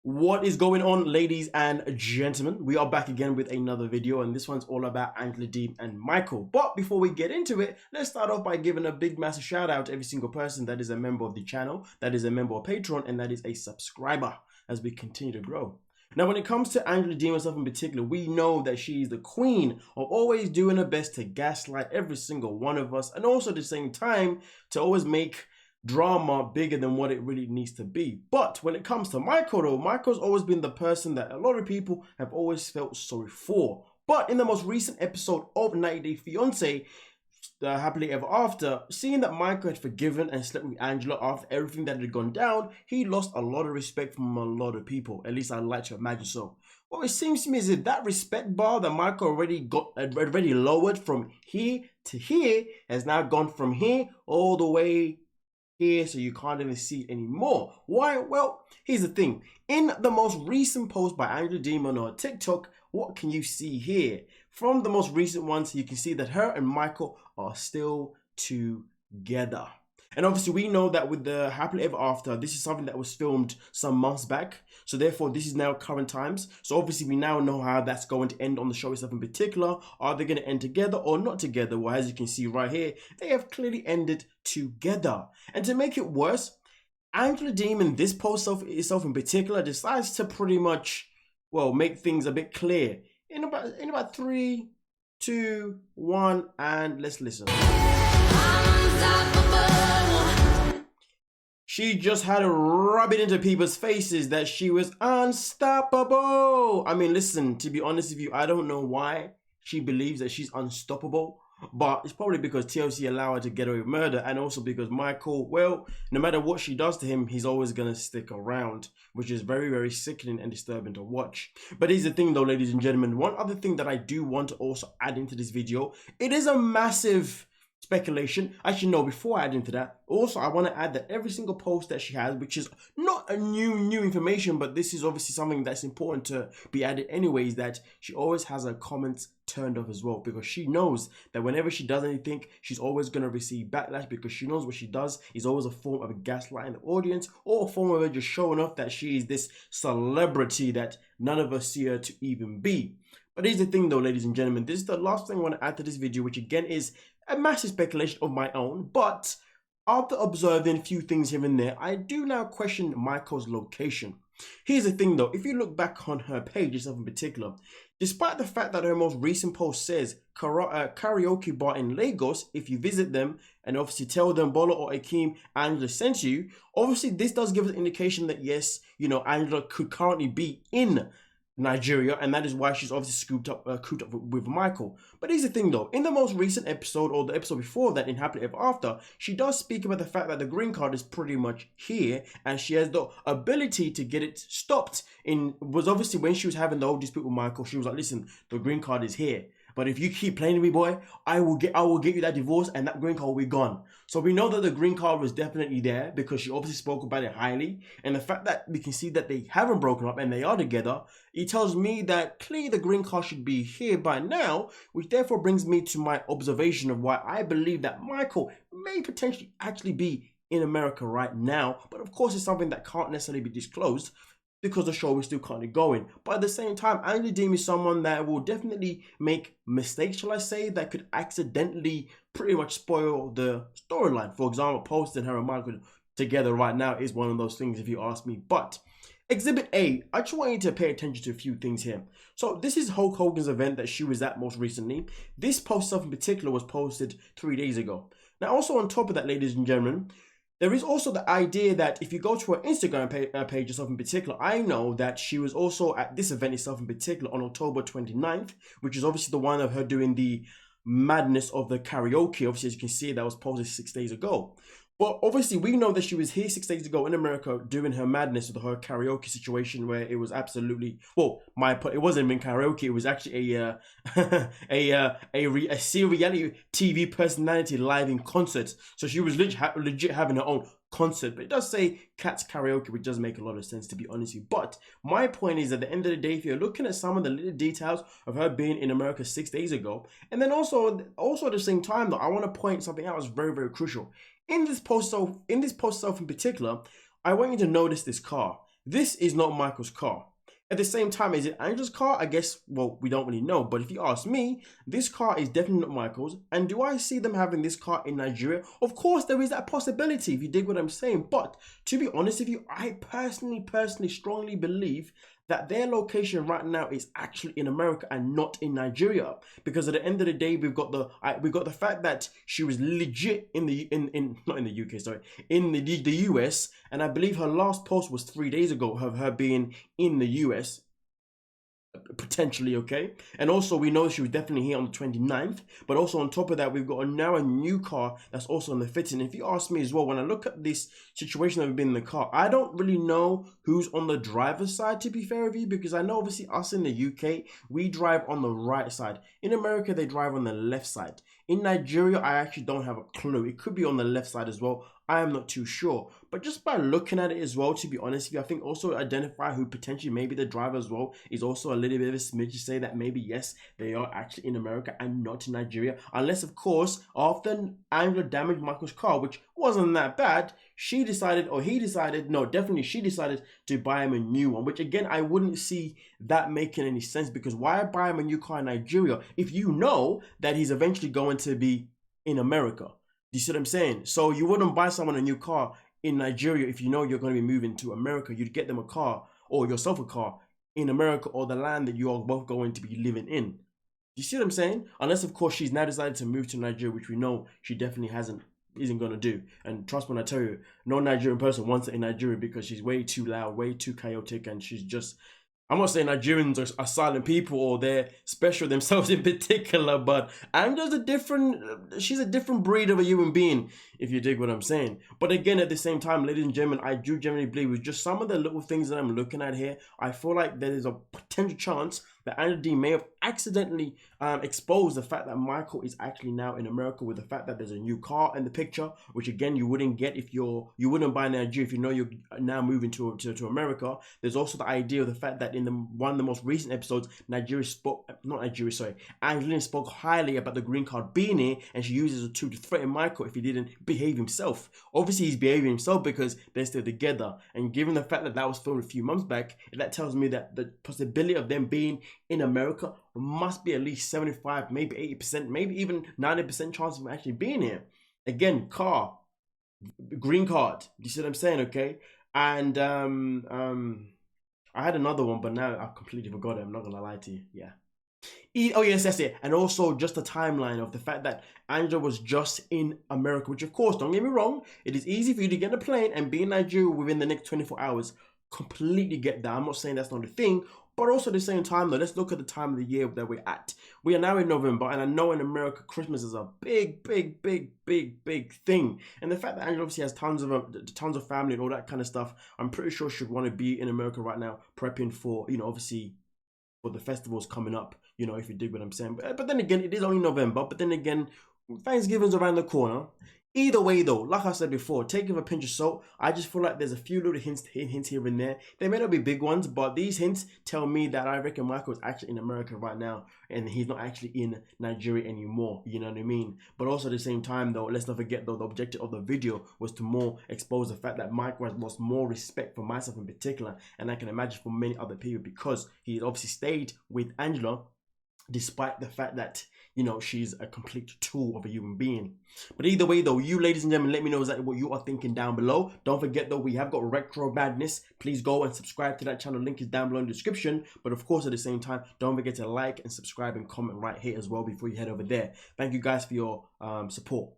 What is going on, ladies and gentlemen? We are back again with another video, and this one's all about Angela Deem and Michael. But before we get into it, let's start off by giving a big massive shout out to every single person that is a member of the channel, that is a member of Patreon, and that is a subscriber as we continue to grow. Now, when it comes to Angela Deem herself in particular, we know that she is the queen of always doing her best to gaslight every single one of us, and also at the same time to always make drama bigger than what it really needs to be. But when it comes to Michael though, Michael's always been the person that a lot of people have always felt sorry for. But in the most recent episode of 90 Day Fiance, Happily Ever After, seeing that Michael had forgiven and slept with Angela after everything that had gone down, he lost a lot of respect from a lot of people. At least I'd like to imagine so. What it seems to me is if that respect bar that Michael already lowered from here to here has now gone from here all the way here, so you can't even see it anymore. Why? Well, here's the thing. In the most recent post by Angela Deem on her TikTok, what can you see here? From the most recent ones, you can see that her and Michael are still together. And obviously we know that with the Happily Ever After, this is something that was filmed some months back. So therefore this is now current times. So obviously we now know how that's going to end on the show itself in particular. Are they going to end together or not together? Well, as you can see right here, they have clearly ended together. And to make it worse, Angela Deem in this post itself in particular decides to pretty much, well, make things a bit clear. In about 3, 2, 1, and let's listen. She just had to rub it into people's faces that she was unstoppable. I mean, listen, to be honest with you, I don't know why she believes that she's unstoppable, but it's probably because TLC allow her to get away with murder, and also because Michael, well, no matter what she does to him, he's always going to stick around, which is very, very sickening and disturbing to watch. But here's the thing though, ladies and gentlemen, one other thing that I do want to also add into this video, it is a massive speculation. Actually, no, before I add into that, also I want to add that every single post that she has, which is not a new information, but this is obviously something that's important to be added anyways, that she always has her comments turned off as well, because she knows that whenever she does anything, she's always going to receive backlash, because she knows what she does is always a form of gaslighting the audience, or a form of her just showing off that she is this celebrity that none of us see her to even be. But here's the thing though, ladies and gentlemen, this is the last thing I want to add to this video, which again is a massive speculation of my own, but after observing a few things here and there, I do now question Michael's location. Here's the thing though, if you look back on her page itself in particular, despite the fact that her most recent post says karaoke bar in Lagos, if you visit them and obviously tell them Bolo or Akeem Angela sent you, obviously this does give us an indication that yes, you know, Angela could currently be in Nigeria, and that is why she's obviously cooped up with Michael. But here's the thing though, in the most recent episode, or the episode before that in Happily Ever After, she does speak about the fact that the green card is pretty much here, and she has the ability to get it stopped. Was obviously when she was having the whole dispute with Michael, she was like, listen, the green card is here, but if you keep playing with me, boy, I will get you that divorce, and that green card will be gone. So we know that the green card was definitely there, because she obviously spoke about it highly. And the fact that we can see that they haven't broken up and they are together, it tells me that clearly the green card should be here by now, which therefore brings me to my observation of why I believe that Michael may potentially actually be in America right now. But of course, it's something that can't necessarily be disclosed, because the show is still currently going. But at the same time, Angela Deem is someone that will definitely make mistakes, shall I say, that could accidentally pretty much spoil the storyline. For example, posting her and Michael together right now is one of those things, if you ask me. But Exhibit A, I just want you to pay attention to a few things here. So this is Hulk Hogan's event that she was at most recently. This post in particular was posted 3 days ago. Now also on top of that, ladies and gentlemen, there is also the idea that if you go to her Instagram page itself in particular, I know that she was also at this event itself in particular on October 29th, which is obviously the one of her doing the madness of the karaoke. Obviously, as you can see, that was posted 6 days ago. But obviously, we know that she was here 6 days ago in America doing her madness with her karaoke situation, where it was absolutely, well, it wasn't even karaoke. It was actually a reality TV personality live in concert. So she was legit having her own concert. But it does say Cats Karaoke, which does make a lot of sense, to be honest with you. But my point is, at the end of the day, if you're looking at some of the little details of her being in America 6 days ago, and then also at the same time, though, I want to point something out that's very, very crucial. In this post itself in particular, I want you to notice this car. This is not Michael's car. At the same time, is it Angela's car? I guess, well, we don't really know. But if you ask me, this car is definitely not Michael's. And do I see them having this car in Nigeria? Of course, there is that possibility, if you dig what I'm saying. But to be honest with you, I personally strongly believe that their location right now is actually in America and not in Nigeria. Because at the end of the day, we've got the fact that she was legit in the not in the UK, sorry, in the US, and I believe her last post was 3 days ago of her being in the US. Potentially, okay, and also we know she was definitely here on the 29th, but also on top of that, we've got now a new car that's also in the fitting. If you ask me as well, when I look at this situation that we've been in the car, I don't really know who's on the driver's side, to be fair with you, because I know obviously us in the UK, we drive on the right side. In America, they drive on the left side. In Nigeria, I actually don't have a clue. It could be on the left side as well. I am not too sure. But just by looking at it as well, to be honest with you, I think also identify who potentially maybe the driver as well is also a little bit of a smidge to say that maybe, yes, they are actually in America and not in Nigeria. Unless, of course, after Angela damaged Michael's car, which wasn't that bad, she decided, or he decided, no, definitely she decided to buy him a new one, which again, I wouldn't see that making any sense, because why buy him a new car in Nigeria if you know that he's eventually going to be in America? Do you see what I'm saying? So you wouldn't buy someone a new car in Nigeria if you know you're going to be moving to America. You'd get them a car, or yourself a car, in America or the land that you are both going to be living in. Do you see what I'm saying? Unless, of course, she's now decided to move to Nigeria, which we know she definitely isn't going to do. And trust me when I tell you, no Nigerian person wants it in Nigeria, because she's way too loud, way too chaotic, and she's just... I'm not saying Nigerians are silent people or they're special themselves in particular, but Angela's she's a different breed of a human being, if you dig what I'm saying. But again, at the same time, ladies and gentlemen, I do generally believe with just some of the little things that I'm looking at here, I feel like there is a potential chance that Angela D may have accidentally exposed the fact that Michael is actually now in America, with the fact that there's a new car in the picture, which again you wouldn't get if you wouldn't buy Nigeria if you know you're now moving to America. There's also the idea of the fact that in one of the most recent episodes, Angelina spoke highly about the green card being here, and she uses it to threaten Michael if he didn't behave himself. Obviously, he's behaving himself because they're still together, and given the fact that that was filmed a few months back, that tells me that the possibility of them being in America must be at least 75, maybe 80%, maybe even 90% chance of actually being here. Again, car, green card. Do you see what I'm saying? Okay, and I had another one, but now I completely forgot it. I'm not gonna lie to you. Yeah. Oh yes, that's it. And also just the timeline of the fact that Angela was just in America, which of course, don't get me wrong, it is easy for you to get on a plane and be in Nigeria within the next 24 hours. Completely get that. I'm not saying that's not a thing, but also at the same time though, let's look at the time of the year that we're at. We are now in November, and I know in America Christmas is a big thing. And the fact that Angela obviously has tons of family and all that kind of stuff, I'm pretty sure she'd want to be in America right now, prepping for, you know, obviously for the festivals coming up, you know, if you dig what I'm saying. But then again, it is only November, but then again, Thanksgiving's around the corner. Either way though, like I said before, take it with a pinch of salt. I just feel like there's a few little hints here and there. They may not be big ones, but these hints tell me that I reckon Michael is actually in America right now, and he's not actually in Nigeria anymore. You know what I mean? But also at the same time though, let's not forget though, the objective of the video was to more expose the fact that Michael has lost more respect for myself in particular, and I can imagine for many other people, because he obviously stayed with Angela despite the fact that, you know, she's a complete tool of a human being. But either way though, you ladies and gentlemen, let me know exactly what you are thinking down below. Don't forget though, we have got Retro Madness. Please go and subscribe to that channel. Link is down below in the description. But of course, at the same time, don't forget to like and subscribe and comment right here as well before you head over there. Thank you guys for your support.